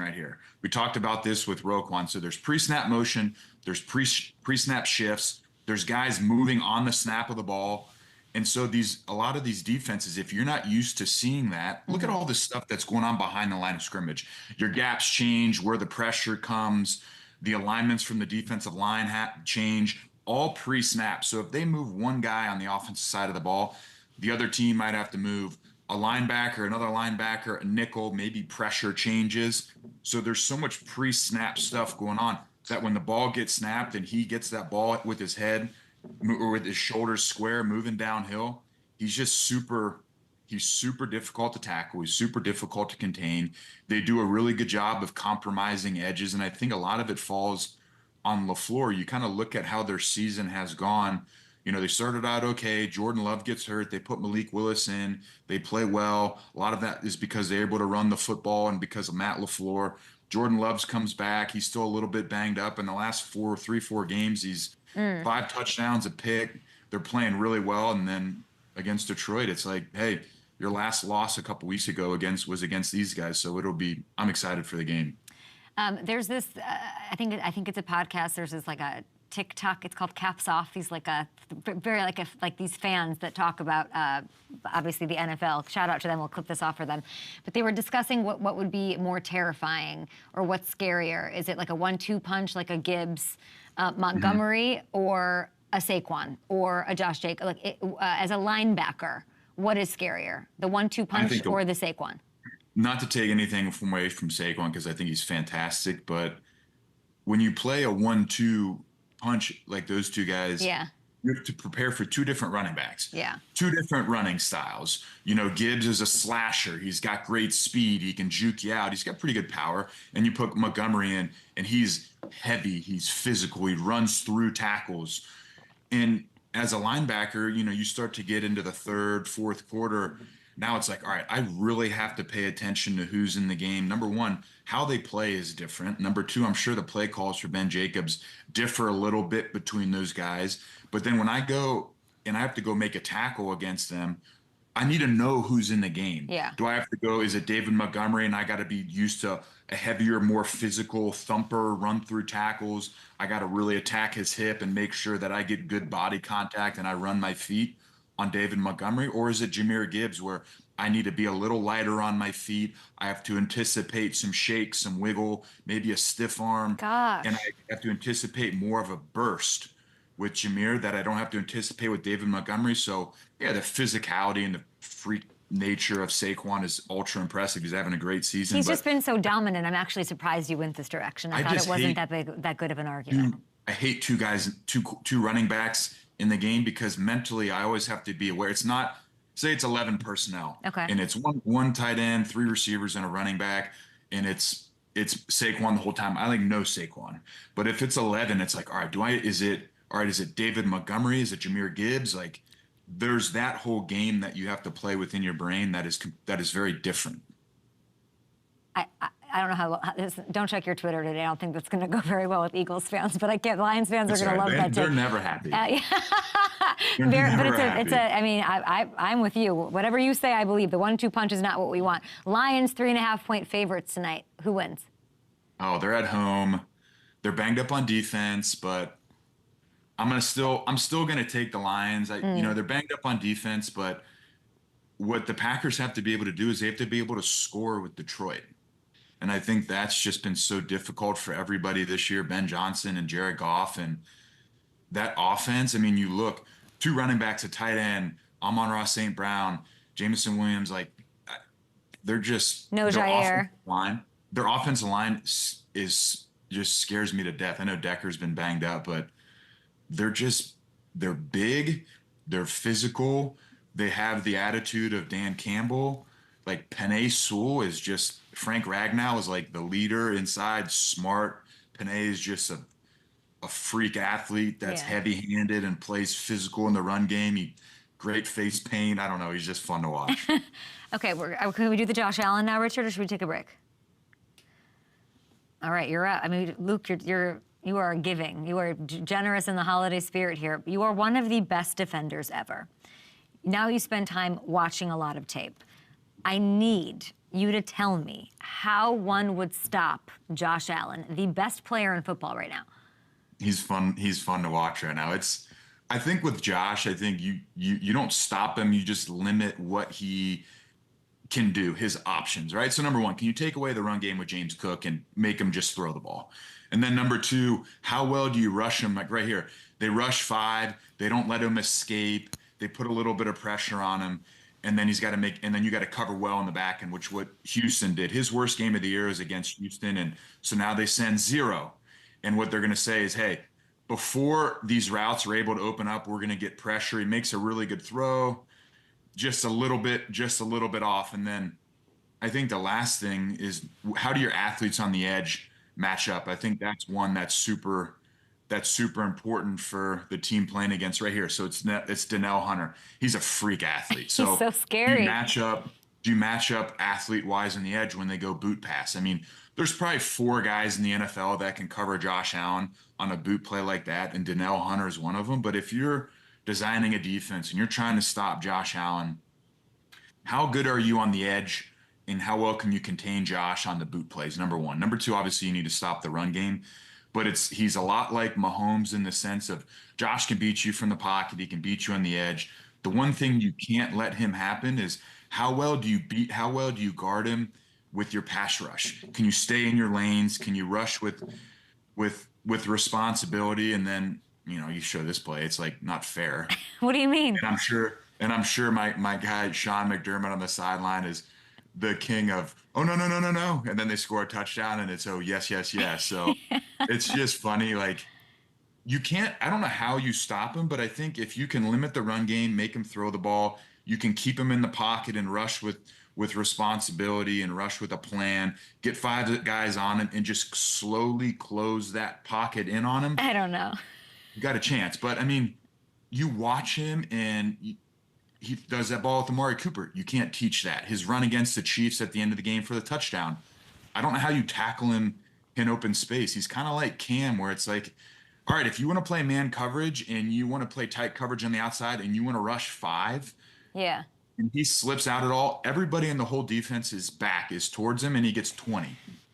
right here. We talked about this with Roquan. So there's pre-snap motion, there's pre-snap shifts, there's guys moving on the snap of the ball. And so a lot of these defenses, if you're not used to seeing that, look at all this stuff that's going on behind the line of scrimmage. Your gaps change, where the pressure comes, the alignments from the defensive line change, all pre-snap. So if they move one guy on the offensive side of the ball, the other team might have to move a linebacker, another linebacker, a nickel, maybe pressure changes. So there's so much pre-snap stuff going on that when the ball gets snapped and he gets that ball with his head or with his shoulders square moving downhill, he's super difficult to tackle. He's super difficult to contain. They do a really good job of compromising edges, and I think a lot of it falls on LaFleur. You kind of look at how their season has gone. They started out okay. Jordan Love gets hurt. They put Malik Willis in. They play well. A lot of that is because they're able to run the football and because of Matt LaFleur. Jordan Love comes back. He's still a little bit banged up. In the last 4 games, he's 5 touchdowns, a pick. They're playing really well. And then against Detroit, it's like, hey, your last loss a couple weeks ago was against these guys. So I'm excited for the game. There's this, I think it's a podcast. There's this like a TikTok. It's called Caps Off. These these fans that talk about obviously the NFL. Shout out to them. We'll clip this off for them. But they were discussing what would be more terrifying or what's scarier. Is it like a 1-2 punch, like a Gibbs, Montgomery, or a Saquon or a Josh Jacobs? As a linebacker, what is scarier, the 1-2 punch or the Saquon? Not to take anything away from Saquon, because I think he's fantastic, but when you play a 1-2 punch like those two guys, you have to prepare for 2 different running backs. Yeah. 2 different running styles. Gibbs is a slasher. He's got great speed. He can juke you out. He's got pretty good power. And you put Montgomery in, and he's heavy. He's physical. He runs through tackles. And as a linebacker, you start to get into the 3rd, 4th quarter. Now it's like, all right, I really have to pay attention to who's in the game. Number one, how they play is different. Number two, I'm sure the play calls for Ben Jacobs differ a little bit between those guys. But then when I go and I have to go make a tackle against them, I need to know who's in the game. Yeah. Do I have to go, is it David Montgomery, and I got to be used to a heavier, more physical thumper, run through tackles? I got to really attack his hip and make sure that I get good body contact and I run my feet. on David Montgomery, or is it Jahmyr Gibbs where I need to be a little lighter on my feet? I have to anticipate some shake, some wiggle, maybe a stiff arm, Gosh. and I have to anticipate more of a burst with Jahmyr that I don't have to anticipate with David Montgomery. So yeah, the physicality and the freak nature of Saquon is ultra impressive. He's having a great season. He's just been so dominant. I'm actually surprised you went this direction. I thought it wasn't that good of an argument. I hate two running backs in the game because mentally I always have to be aware. It's not, say it's 11 personnel. Okay. And it's one tight end, 3 receivers, and a running back, and it's Saquon the whole time. I know Saquon. But if it's 11, it's like, all right, is it David Montgomery? Is it Jahmyr Gibbs? Like, there's that whole game that you have to play within your brain that is very different. I don't know how. Don't check your Twitter today. I don't think that's going to go very well with Eagles fans, but I get Lions fans are going to love that. They're never happy. Yeah. I mean, I'm with you. Whatever you say, I believe. The 1-2 punch is not what we want. Lions 3.5-point favorites tonight. Who wins? Oh, they're at home. They're banged up on defense, but I'm still gonna take the Lions. They're banged up on defense, but what the Packers have to be able to do is they have to be able to score with Detroit. And I think that's just been so difficult for everybody this year, Ben Johnson and Jared Goff. And that offense, I mean, you look, 2 running backs, a tight end, Amon-Ra St. Brown, Jameson Williams, they're just... No Jair. Their offensive line just scares me to death. I know Decker's been banged up, but they're big, they're physical, they have the attitude of Dan Campbell. Like Penei Sewell is just... Frank Ragnow is like the leader inside, smart. Penei is just a freak athlete that's heavy-handed and plays physical in the run game. Great face paint. I don't know. He's just fun to watch. Okay, can we do the Josh Allen now, Richard, or should we take a break? All right, you're up. I mean, Luke, you are giving. You are generous in the holiday spirit here. You are one of the best defenders ever. Now you spend time watching a lot of tape. I need you to tell me how one would stop Josh Allen, the best player in football right now. He's fun to watch right now. I think with Josh, I think you don't stop him, you just limit what he can do, his options, right? So number 1, can you take away the run game with James Cook and make him just throw the ball? And then number 2, how well do you rush him? Like right here, they rush 5, they don't let him escape, they put a little bit of pressure on him. And then then you got to cover well in the back end, which what Houston did. His worst game of the year is against Houston. And so now they send 0. And what they're going to say is, hey, before these routes are able to open up, we're going to get pressure. He makes a really good throw, just a little bit off. And then I think the last thing is, how do your athletes on the edge match up? I think that's one that's super important for the team playing against right here. So it's Donnell Hunter. He's a freak athlete. So he's so scary. Do you match up athlete-wise on the edge when they go boot pass? I mean, there's probably 4 guys in the NFL that can cover Josh Allen on a boot play like that, and Donnell Hunter is one of them. But if you're designing a defense and you're trying to stop Josh Allen, how good are you on the edge, and how well can you contain Josh on the boot plays, number 1. Number 2, obviously you need to stop the run game. But he's a lot like Mahomes in the sense of Josh can beat you from the pocket. He can beat you on the edge. The one thing you can't let him happen is how well do you guard him with your pass rush? Can you stay in your lanes? Can you rush with responsibility? And then, you show this play, it's like not fair. What do you mean? And I'm sure my guy, Sean McDermott on the sideline is the king of, oh, no. And then they score a touchdown and it's, oh, yes. So it's just funny. Like I don't know how you stop him, but I think if you can limit the run game, make him throw the ball, you can keep him in the pocket and rush with responsibility and rush with a plan, get 5 guys on him and just slowly close that pocket in on him. I don't know. You got a chance. But I mean, you watch him and he does that ball with Amari Cooper. You can't teach that. His run against the Chiefs at the end of the game for the touchdown. I don't know how you tackle him in open space. He's kind of like Cam, where it's like, all right, if you want to play man coverage and you want to play tight coverage on the outside and you want to rush 5, yeah, and he slips out at all, everybody in the whole defense's back is towards him and he gets 20.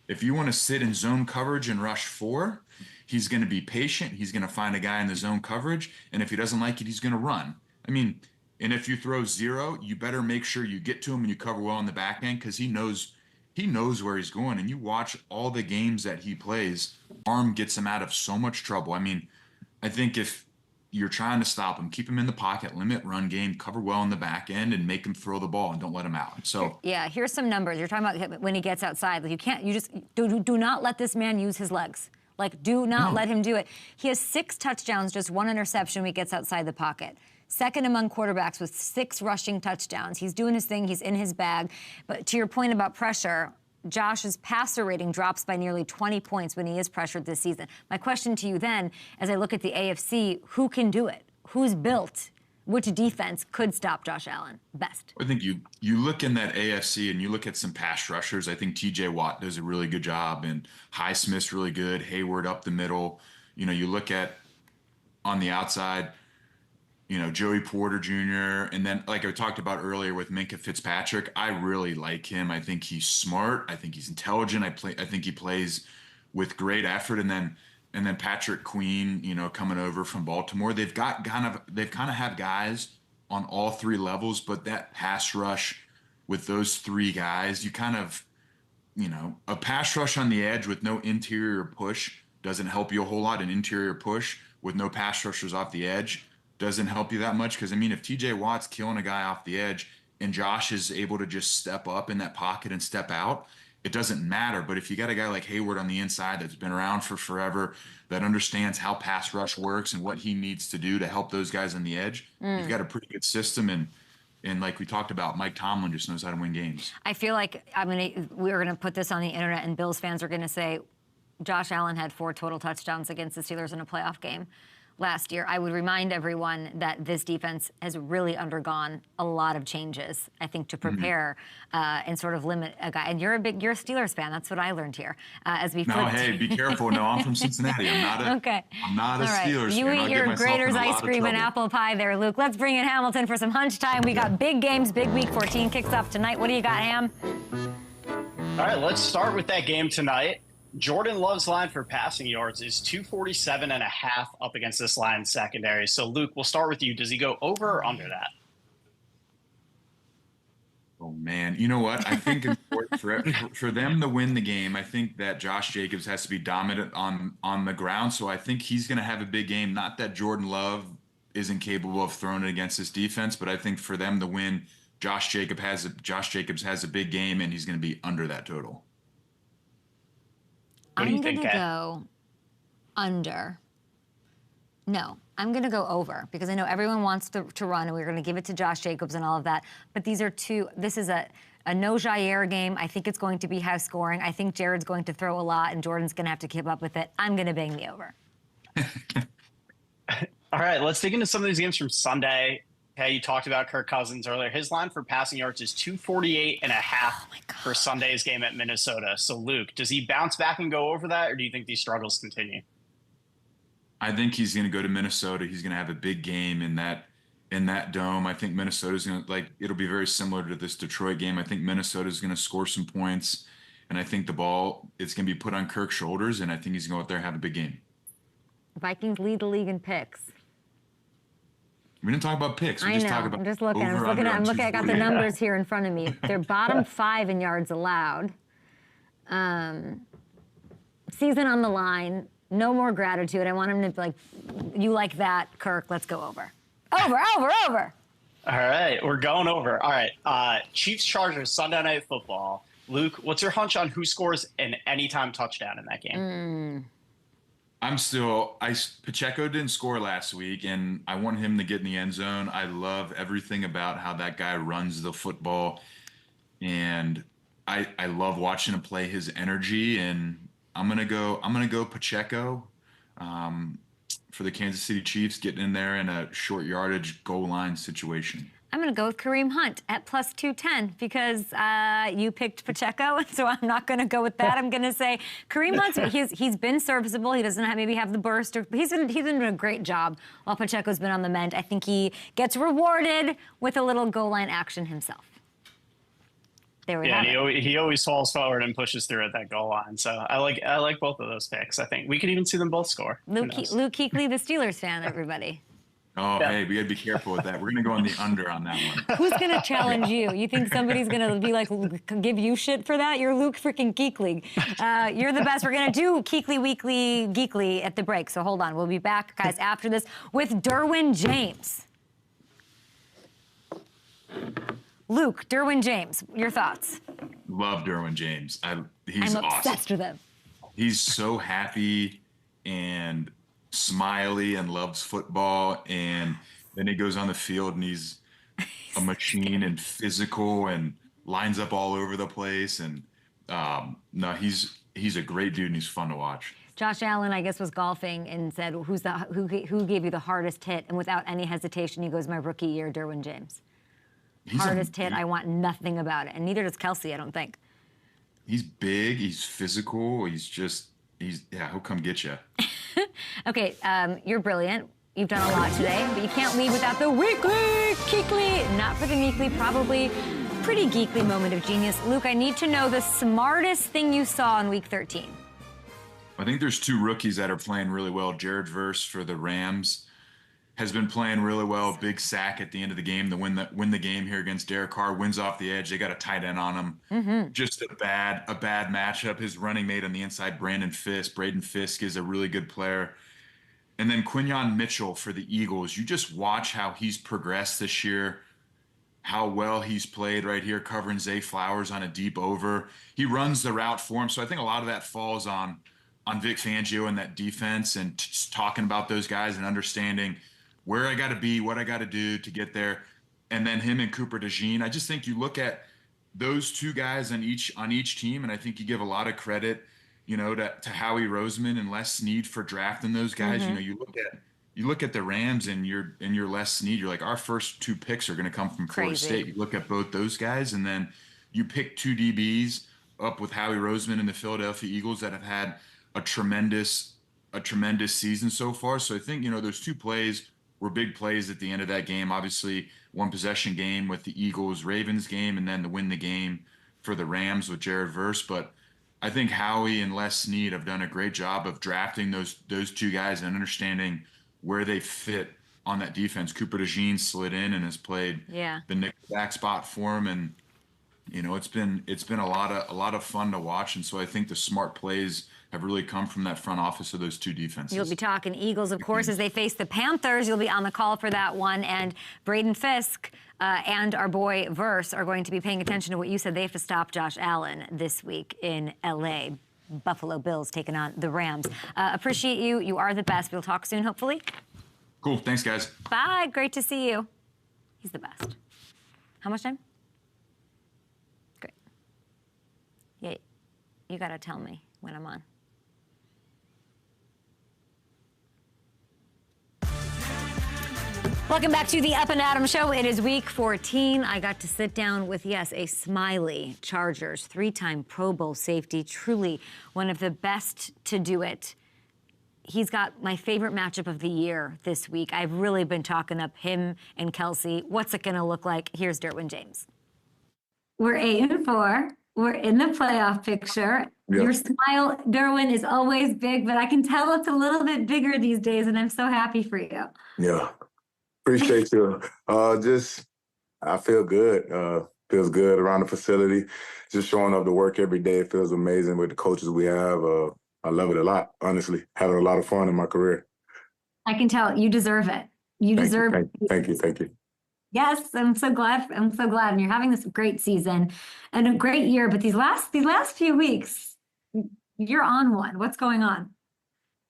If you want to sit in zone coverage and rush 4, he's going to be patient. He's going to find a guy in the zone coverage. And if he doesn't like it, he's going to run. I mean, And if you throw 0, you better make sure you get to him and you cover well on the back end, because he knows where he's going. And you watch all the games that he plays, arm gets him out of so much trouble. I mean, I think if you're trying to stop him, keep him in the pocket, limit run game, cover well on the back end, and make him throw the ball and don't let him out. So yeah, here's some numbers. You're talking about when he gets outside. Like you just do not let this man use his legs. Like, do not let him do it. He has 6 touchdowns, just 1 interception when he gets outside the pocket. Second among quarterbacks with 6 rushing touchdowns. He's doing his thing. He's in his bag. But to your point about pressure, Josh's passer rating drops by nearly 20 points when he is pressured this season. My question to you then, as I look at the AFC, who can do it? Who's built? Which defense could stop Josh Allen best? I think you look in that AFC and you look at some pass rushers. I think T.J. Watt does a really good job, and Highsmith's really good. Hayward up the middle. You know, you look at on the outside, you know, Joey Porter Jr. And then, like I talked about earlier with Minkah Fitzpatrick, I really like him. I think he's smart. I think he's intelligent. I think he plays with great effort. And then Patrick Queen, you know, coming over from Baltimore. They've kind of have guys on all 3 levels, but that pass rush with those 3 guys, you kind of, you know, a pass rush on the edge with no interior push doesn't help you a whole lot. An interior push with no pass rushers off the edge doesn't help you that much. Because, I mean, if TJ Watt's killing a guy off the edge and Josh is able to just step up in that pocket and step out, it doesn't matter. But if you got a guy like Hayward on the inside that's been around for forever, that understands how pass rush works and what he needs to do to help those guys on the edge, you've got a pretty good system. And like we talked about, Mike Tomlin just knows how to win games. I feel like we're going to put this on the internet, and Bills fans are going to say Josh Allen had 4 total touchdowns against the Steelers in a playoff game last year. I would remind everyone that this defense has really undergone a lot of changes, I think, to prepare and sort of limit a guy. And you're a Steelers fan. That's what I learned here. As we No, hey, be careful. No, I'm from Cincinnati. I'm not a Steelers fan. You eat your Grater's ice cream and apple pie there, Luke. Let's bring in Hamilton for some hunch time. We got big games. Big Week 14 kicks off tonight. What do you got, Ham? All right, let's start with that game tonight. Jordan Love's line for passing yards is 247.5 up against this Lions secondary. So, Luke, we'll start with you. Does he go over or under that? Oh, man. You know what? I think for them to win the game, I think that Josh Jacobs has to be dominant on the ground. So I think he's going to have a big game. Not that Jordan Love isn't capable of throwing it against this defense, but I think for them to win, Josh Jacobs has a big game, and he's going to be under that total. I'm going to go under. No, I'm going to go over because I know everyone wants to run, and we're going to give it to Josh Jacobs and all of that. But this is a no Jair game. I think it's going to be high scoring. I think Jared's going to throw a lot, and Jordan's going to have to keep up with it. I'm going to bang the over. All right, let's dig into some of these games from Sunday. Okay, you talked about Kirk Cousins earlier. His line for passing yards is 248.5 for Sunday's game at Minnesota. So, Luke, does he bounce back and go over that, or do you think these struggles continue? I think he's going to go to Minnesota. He's going to have a big game in that dome. I think Minnesota's going to, it'll be very similar to this Detroit game. I think Minnesota's going to score some points, and I think the ball is going to be put on Kirk's shoulders, and I think he's going to go out there and have a big game. Vikings lead the league in picks. We didn't talk about picks. We I just know. talk about I'm just looking. I'm looking. I got the numbers here in front of me. They're bottom 5 in yards allowed. Season on the line. No more gratitude. I want him to be like, you like that, Kirk. Let's go over. Over. All right, we're going over. All right, Chiefs-Chargers, Sunday Night Football. Luke, what's your hunch on who scores an anytime touchdown in that game? Pacheco didn't score last week, and I want him to get in the end zone. I love everything about how that guy runs the football, and I love watching him play, his energy, and I'm gonna go Pacheco for the Kansas City Chiefs, getting in there in a short yardage goal line situation. I'm going to go with Kareem Hunt at plus 210 because you picked Pacheco, so I'm not going to go with that. I'm going to say Kareem Hunt, he's been serviceable. He doesn't maybe have the burst. He's been doing a great job while Pacheco's been on the mend. I think he gets rewarded with a little goal line action himself. There we have it. He always falls forward and pushes through at that goal line. So I like both of those picks. I think we could even see them both score. Luke Kuechly, the Steelers fan, everybody. Oh, Yeah. hey, we got to be careful with that. We're going to go on the under on that one. Who's going to challenge you? You think somebody's going to be like, give you shit for that? You're Luke freaking Kuechly. You're the best. We're going to do Kuechly Weekly Geekly at the break. So hold on. We'll be back, guys, after this with Derwin James. Luke, Derwin James, your thoughts? Love Derwin James. He's I'm awesome. obsessed with him. He's so happy and smiley and loves football, and then he goes on the field and he's a machine and physical and lines up all over the place. And no, he's a great dude and he's fun to watch. Josh Allen, I guess, was golfing and said, who gave you the hardest hit? And without any hesitation, he goes, my rookie year, Derwin James. Hardest hit, I want nothing about it. And neither does Kelce, I don't think. He's big, he's physical, he'll come get you. Okay, you're brilliant. You've done a lot today, but you can't leave without the weekly geekly, not for the meekly, probably pretty geekly moment of genius. Luke, I need to know the smartest thing you saw in week 13. I think there's two rookies that are playing really well. Jared Verse for the Rams has been playing really well. Big sack at the end of the game to win the game here against Derek Carr. Wins off the edge. They got a tight end on him. Mm-hmm. Just a bad matchup. His running mate on the inside, Braden Fisk is a really good player. And then Quinyon Mitchell for the Eagles. You just watch how he's progressed this year, how well he's played right here, covering Zay Flowers on a deep over. He runs the route for him. So I think a lot of that falls on Vic Fangio and that defense, and just talking about those guys and understanding where I got to be, what I got to do to get there. And then him and Cooper DeJean. I just think you look at those two guys on each team, and I think you give a lot of credit, to Howie Roseman and Les Snead for drafting those guys. Mm-hmm. You look at the Rams and you're Les Snead. You're like, our first two picks are going to come from Florida State. You look at both those guys, and then you pick two DBs up with Howie Roseman and the Philadelphia Eagles that have had a tremendous season so far. So I think those two plays were big plays at the end of that game. Obviously, one possession game with the Eagles-Ravens game, and then to win the game for the Rams with Jared Verse. But I think Howie and Les Snead have done a great job of drafting those two guys and understanding where they fit on that defense. Cooper DeJean slid in and has played the nickelback spot for him, and it's been a lot of fun to watch. And so I think the smart plays have really come from that front office of those two defenses. You'll be talking Eagles, of course, as they face the Panthers. You'll be on the call for that one. And Braden Fisk and our boy Verse are going to be paying attention to what you said. They have to stop Josh Allen this week in L.A. Buffalo Bills taking on the Rams. Appreciate you. You are the best. We'll talk soon, hopefully. Cool. Thanks, guys. Bye. Great to see you. He's the best. How much time? Great. Yeah, you got to tell me when I'm on. Welcome back to the Up and Adam Show. It is week 14. I got to sit down with, a smiley Chargers, 3-time Pro Bowl safety, truly one of the best to do it. He's got my favorite matchup of the year this week. I've really been talking up him and Kelce. What's it going to look like? Here's Derwin James. We're 8-4. We're in the playoff picture. Yep. Your smile, Derwin, is always big, but I can tell it's a little bit bigger these days, and I'm so happy for you. Yeah. Appreciate you. I feel good. Feels good around the facility. Just showing up to work every day. It feels amazing with the coaches we have. I love it a lot, honestly. Having a lot of fun in my career. I can tell. You deserve it. You deserve it. Thank you. Yes, I'm so glad. And you're having this great season and a great year. But these last few weeks, you're on one. What's going on?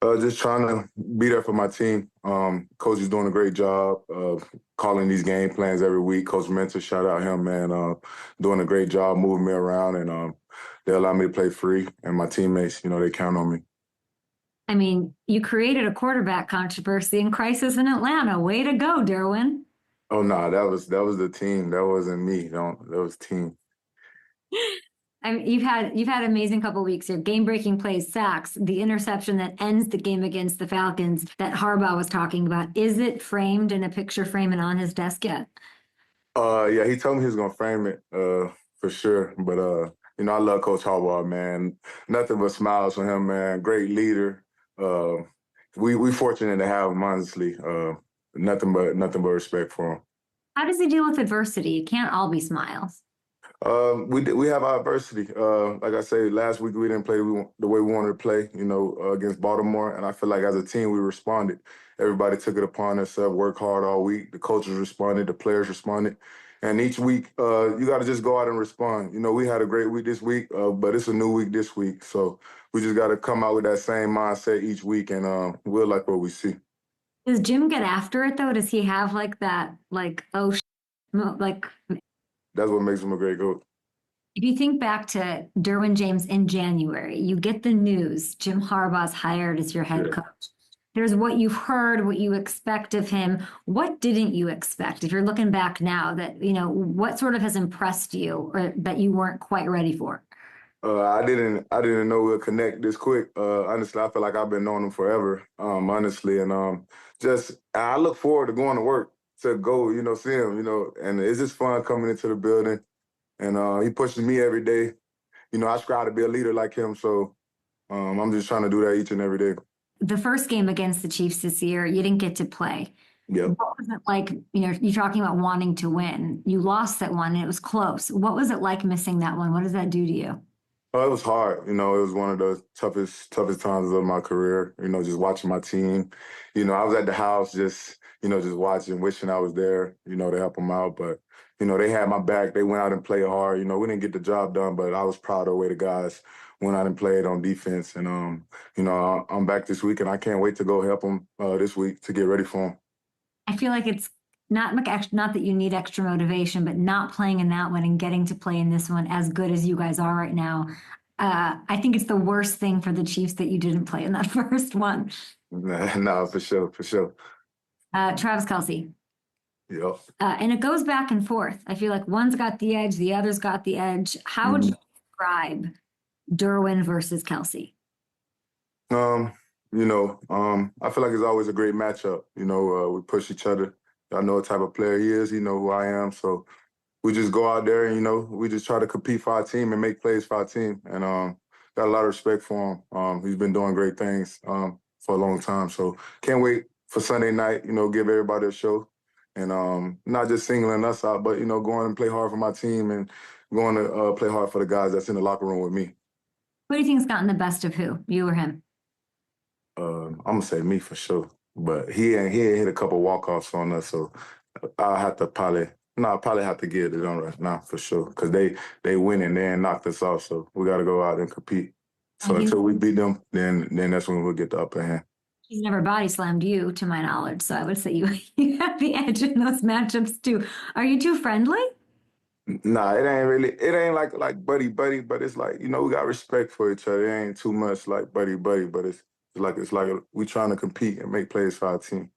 Just trying to be there for my team. Coach is doing a great job of calling these game plans every week. Coach Mentor, shout out him, man. Doing a great job moving me around, and they allow me to play free. And my teammates, they count on me. I mean, you created a quarterback controversy and crisis in Atlanta. Way to go, Derwin. Oh no, that was the team. That wasn't me. That was team. I mean, you've had an amazing couple of weeks here. Game-breaking plays, sacks, the interception that ends the game against the Falcons that Harbaugh was talking about. Is it framed in a picture frame and on his desk yet? Yeah, he told me he was gonna frame it for sure. But I love Coach Harbaugh, man. Nothing but smiles from him, man. Great leader. We fortunate to have him, honestly. nothing but respect for him. How does he deal with adversity? It can't all be smiles. We have our adversity. Like I say, last week we didn't play the way we wanted to play, against Baltimore. And I feel like as a team we responded. Everybody took it upon themselves, work hard all week. The coaches responded, the players responded. And each week, you got to just go out and respond. We had a great week this week, but it's a new week this week. So we just got to come out with that same mindset each week, and we'll like what we see. Does Jim get after it, though? Does he have that, like... That's what makes him a great coach. If you think back to Derwin James in January, you get the news, Jim Harbaugh's hired as your head coach. There's what you've heard, what you expect of him. What didn't you expect? If you're looking back now, what sort of has impressed you or that you weren't quite ready for? I didn't know we'll connect this quick. Honestly, I feel like I've been knowing him forever, honestly. And I look forward to going to work to go, see him, and it's just fun coming into the building. And he pushes me every day. I strive to be a leader like him. So I'm just trying to do that each and every day. The first game against the Chiefs this year, you didn't get to play. Yeah. What was it like, you're talking about wanting to win. You lost that one and it was close. What was it like missing that one? What does that do to you? It was hard. It was one of the toughest times of my career, just watching my team. I was at the house just watching, wishing I was there, to help them out. But, they had my back. They went out and played hard. We didn't get the job done, but I was proud of the way the guys went out and played on defense. And, I'm back this week, and I can't wait to go help them this week to get ready for them. I feel like it's not that you need extra motivation, but not playing in that one and getting to play in this one as good as you guys are right now. I think it's the worst thing for the Chiefs that you didn't play in that first one. No, for sure. Travis Kelce. Yep. And it goes back and forth. I feel like one's got the edge, the other's got the edge. How would you describe Derwin versus Kelce? I feel like it's always a great matchup. We push each other. I know what type of player he is. He know who I am. So we just go out there and, we just try to compete for our team and make plays for our team. And got a lot of respect for him. He's been doing great things for a long time. So can't wait for Sunday night, give everybody a show. And not just singling us out, but, going and play hard for my team and going to play hard for the guys that's in the locker room with me. Who do you think's gotten the best of who, you or him? I'm going to say me for sure. But he ain't hit a couple walk-offs on us, so I'll probably have to get it on right now for sure, because they win and they ain't knocked us off, so we got to go out and compete. So until we beat them, then that's when we'll get the upper hand. He's never body slammed you, to my knowledge, so I would say you have the edge in those matchups too. Are you two friendly? Nah, it ain't like buddy, but it's like, we got respect for each other. It ain't too much like buddy, but it's like we trying to compete and make plays for our team.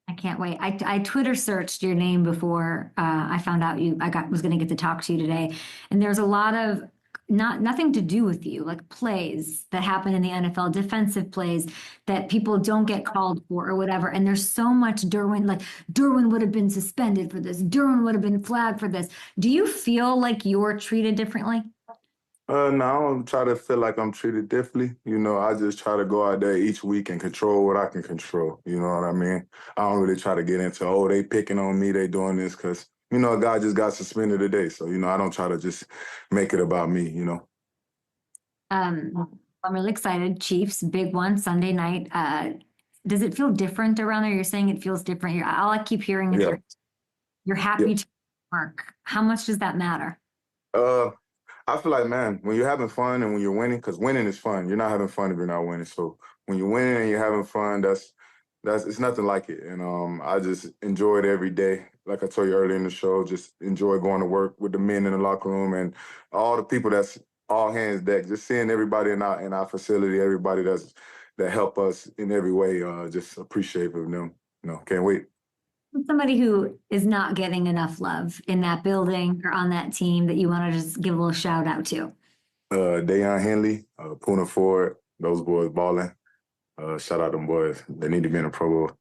I can't wait. I Twitter searched your name before I found out was going to get to talk to you today, and there's a lot of nothing to do with you, like plays that happen in the NFL, defensive plays that people don't get called for or whatever. And there's so much Derwin would have been suspended for this. Derwin would have been flagged for this. Do you feel like you're treated differently? No, I don't try to feel like I'm treated differently. I just try to go out there each week and control what I can control. You know what I mean? I don't really try to get into, they picking on me, they doing this, because, a guy just got suspended today. So, I don't try to just make it about me, I'm really excited. Chiefs, big one, Sunday night. Does it feel different around there? You're saying it feels different. All I keep hearing is you're happy to work. How much does that matter? I feel like, man, when you're having fun and when you're winning, because winning is fun. You're not having fun if you're not winning. So when you're winning and you're having fun, it's nothing like it. And I just enjoy it every day. Like I told you earlier in the show, just enjoy going to work with the men in the locker room and all the people that's all hands deck. Just seeing everybody in our facility, everybody that help us in every way. Just appreciative of them. Can't wait. Somebody who is not getting enough love in that building or on that team that you want to just give a little shout out to? Deion Henley, Poona Ford, those boys balling. Shout out them boys. They need to be in the Pro Bowl.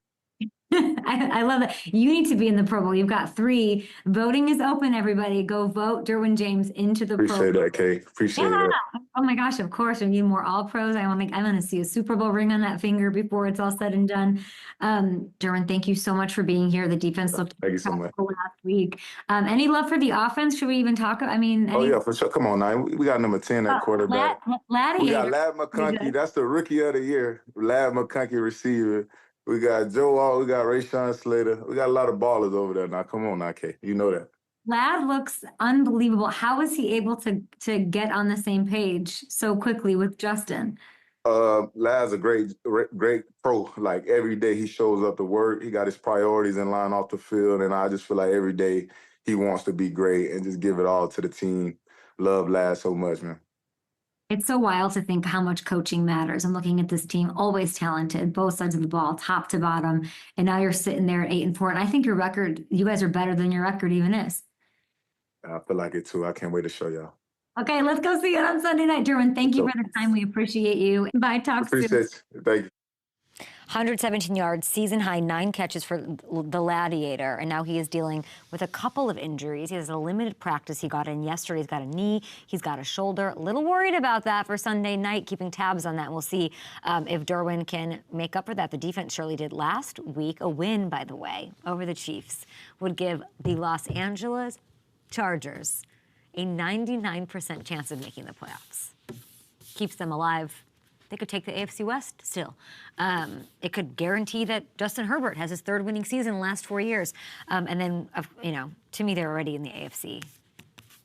I love that. You need to be in the Pro Bowl. You've got 3. Voting is open, everybody. Go vote Derwin James into the Pro Bowl. Appreciate that, Kay. Appreciate Yeah. that. Oh my gosh, of course. We need more all pros. I want to see a Super Bowl ring on that finger before it's all said and done. Derwin, thank you so much for being here. The defense looked Thank you so much. incredible last week. Any love for the offense? Should we even talk? I mean, Oh, yeah, for sure. Come on now. We got number 10 at quarterback. We got Ladd McConkey. That's the rookie of the year. Ladd McConkey receiver. We got Joe Alt. We got Rashawn Slater. We got a lot of ballers over there now. Come on now, Kay. You know that. Ladd looks unbelievable. How is he able to get on the same page so quickly with Justin? Ladd's a great pro. Like every day he shows up to work. He got his priorities in line off the field, and I just feel like every day he wants to be great and just give it all to the team. Love Ladd so much, man. It's so wild to think how much coaching matters. I'm looking at this team, always talented, both sides of the ball, top to bottom, and now you're sitting there at 8-4. And I think your record, you guys are better than your record even is. I feel like it too. I can't wait to show y'all. Okay, let's go see it on Sunday night. Derwin, thank you for the time. We appreciate you. Bye, talk soon. Appreciate you. Thank you. 117 yards, season high, 9 catches for the Gladiator, and now he is dealing with a couple of injuries. He has a limited practice. He got in yesterday. He's got a knee. He's got a shoulder. A little worried about that for Sunday night, keeping tabs on that. And we'll see if Derwin can make up for that. The defense surely did last week. A win, by the way, over the Chiefs would give the Los Angeles Chargers a 99% chance of making the playoffs. Keeps them alive. They could take the AFC West still. It could guarantee that Justin Herbert has his 3rd winning season in the last 4 years. And then, to me, they're already in the AFC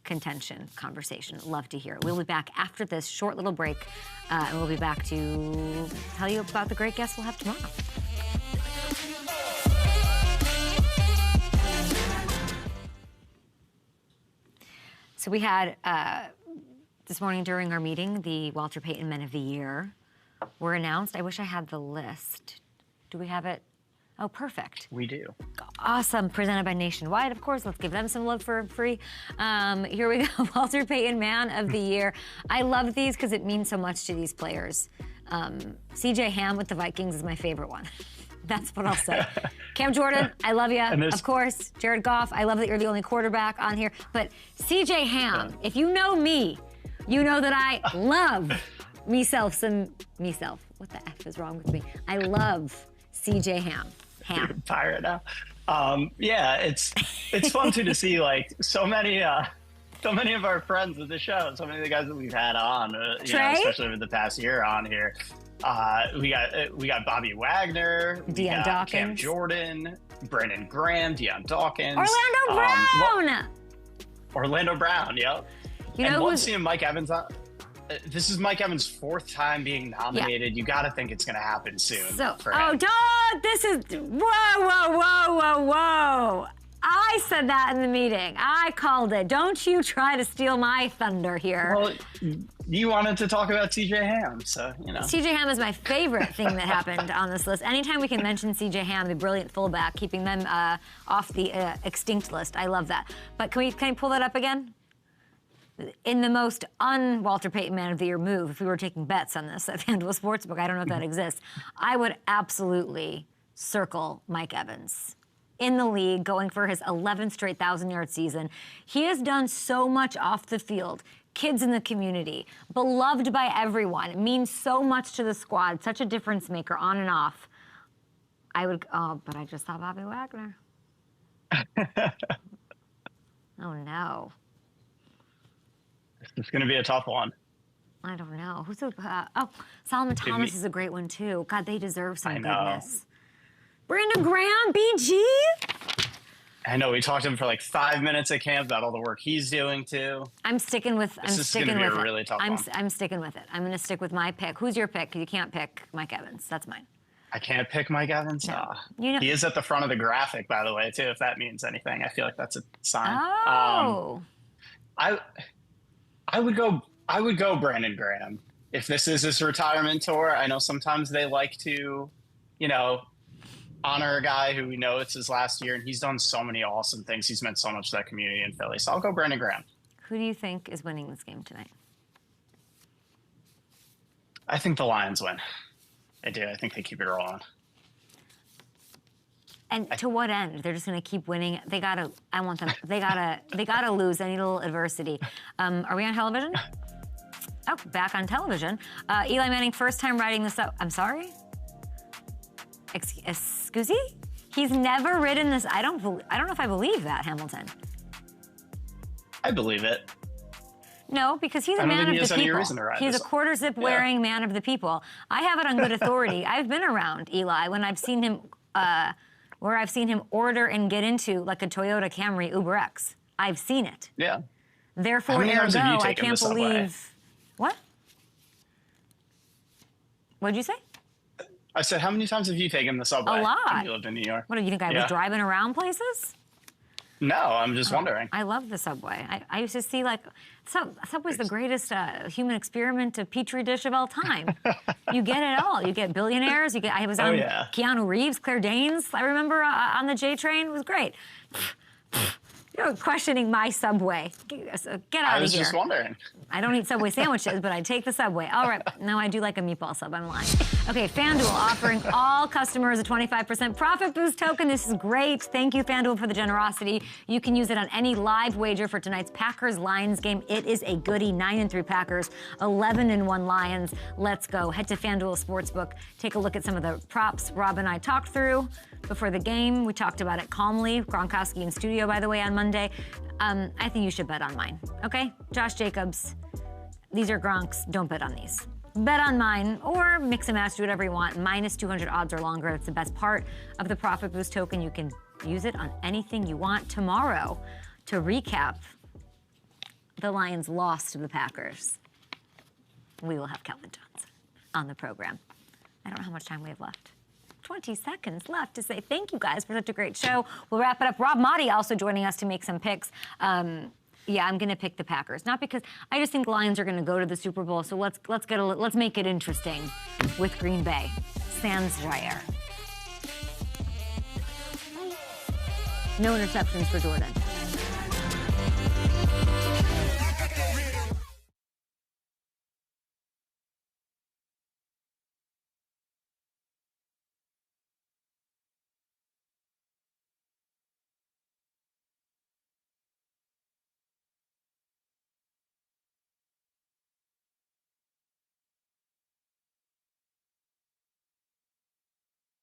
contention conversation. Love to hear it. We'll be back after this short little break, and we'll be back to tell you about the great guests we'll have tomorrow. So we had, this morning during our meeting, the Walter Payton Men of the Year were announced. I wish I had the list. Do we have it? Oh, perfect. We do. Awesome. Presented by Nationwide, of course. Let's give them some love for free. Here we go. Walter Payton Man of the Year. I love these because it means so much to these players. CJ Ham with the Vikings is my favorite one. That's what I'll say. Cam Jordan, I love you. Of course, Jared Goff, I love that you're the only quarterback on here. But CJ Ham, if you know me, you know that I love myself. What the F is wrong with me? I love CJ Ham. Ham. Pirate now. Yeah, it's fun too to see like so many of our friends of the show, so many of the guys that we've had on, especially over the past year on here. We got Bobby Wagner, Deion Dawkins, Cam Jordan, Brandon Graham, Deion Dawkins, Orlando Brown. Yep. You know, love seeing Mike Evans on. This is Mike Evans' 4th time being nominated. Yeah. You got to think it's going to happen soon. So, this is whoa. I said that in the meeting. I called it. Don't you try to steal my thunder here. Well, you wanted to talk about CJ Ham, so, CJ Ham is my favorite thing that happened on this list. Anytime we can mention CJ Ham, the brilliant fullback, keeping them off the extinct list. I love that. But can you pull that up again? In the most un-Walter Payton Man of the Year move, if we were taking bets on this at FanDuel Sportsbook, I don't know if that exists, I would absolutely circle Mike Evans. In the league, going for his 11th straight 1,000-yard season. He has done so much off the field. Kids in the community, beloved by everyone, means so much to the squad, such a difference maker on and off. But I just saw Bobby Wagner. Oh, no. It's going to be a tough one. I don't know. Solomon Thomas is a great one, too. God, they deserve some goodness. Brandon Graham, BG? I know, we talked to him for like 5 minutes at camp about all the work he's doing, too. I'm sticking with it. This is going to be a really tough one. I'm sticking with it. I'm going to stick with my pick. Who's your pick? You can't pick Mike Evans. That's mine. I can't pick Mike Evans? No. He is at the front of the graphic, by the way, too, if that means anything. I feel like that's a sign. Oh. I would go Brandon Graham. If this is his retirement tour, I know sometimes they like to, honor a guy who we know it's his last year, and he's done so many awesome things. He's meant so much to that community in Philly. So I'll go Brandon Graham. Who do you think is winning this game tonight? I think the Lions win. I do. I think they keep it rolling. And to what end? They're just going to keep winning. They gotta. I want them. They gotta lose any little adversity. Are we on television? Oh, back on television. Eli Manning, first time riding this up. I'm sorry. Excuse me? He's never ridden this. I don't know if I believe that, Hamilton. I believe it. No, because he's a man of the people. He's a quarter zip wearing man of the people. I have it on good authority. I've been around Eli when I've seen him, where I've seen him order and get into like a Toyota Camry Uber X. I've seen it. Yeah. Therefore, ergo, I can't believe. What? What'd you say? I said, how many times have you taken the subway? A lot. When you lived in New York. What do you think? I was driving around places? No, I'm just wondering. I love the subway. I used to see like, Subway's the greatest human experiment, a petri dish of all time. You get it all. You get billionaires. You get. I was on Keanu Reeves, Claire Danes. I remember on the J train. It was great. You're questioning my Subway. Get out of here. I was just wondering. I don't eat Subway sandwiches, but I take the Subway. All right. No, I do like a meatball sub. I'm lying. Okay, FanDuel offering all customers a 25% profit boost token. This is great. Thank you, FanDuel, for the generosity. You can use it on any live wager for tonight's Packers-Lions game. It is a goodie. 9-3 Packers, 11-1 Lions. Let's go. Head to FanDuel Sportsbook. Take a look at some of the props Rob and I talked through before the game. We talked about it calmly. Gronkowski in studio, by the way, on Monday. I think you should bet on mine, okay? Josh Jacobs, these are Gronks. Don't bet on these. Bet on mine or mix and match, do whatever you want. Minus 200 odds or longer. It's the best part of the Profit Boost token. You can use it on anything you want. Tomorrow, to recap, the Lions lost to the Packers. We will have Kelvin Johnson on the program. I don't know how much time we have left. 20 seconds left to say thank you guys for such a great show. We'll wrap it up. Rob Motti also joining us to make some picks. Yeah, I'm going to pick the Packers. Not because I just think the Lions are going to go to the Super Bowl. So let's make it interesting with Green Bay. Sans Jair. No interceptions for Jordan.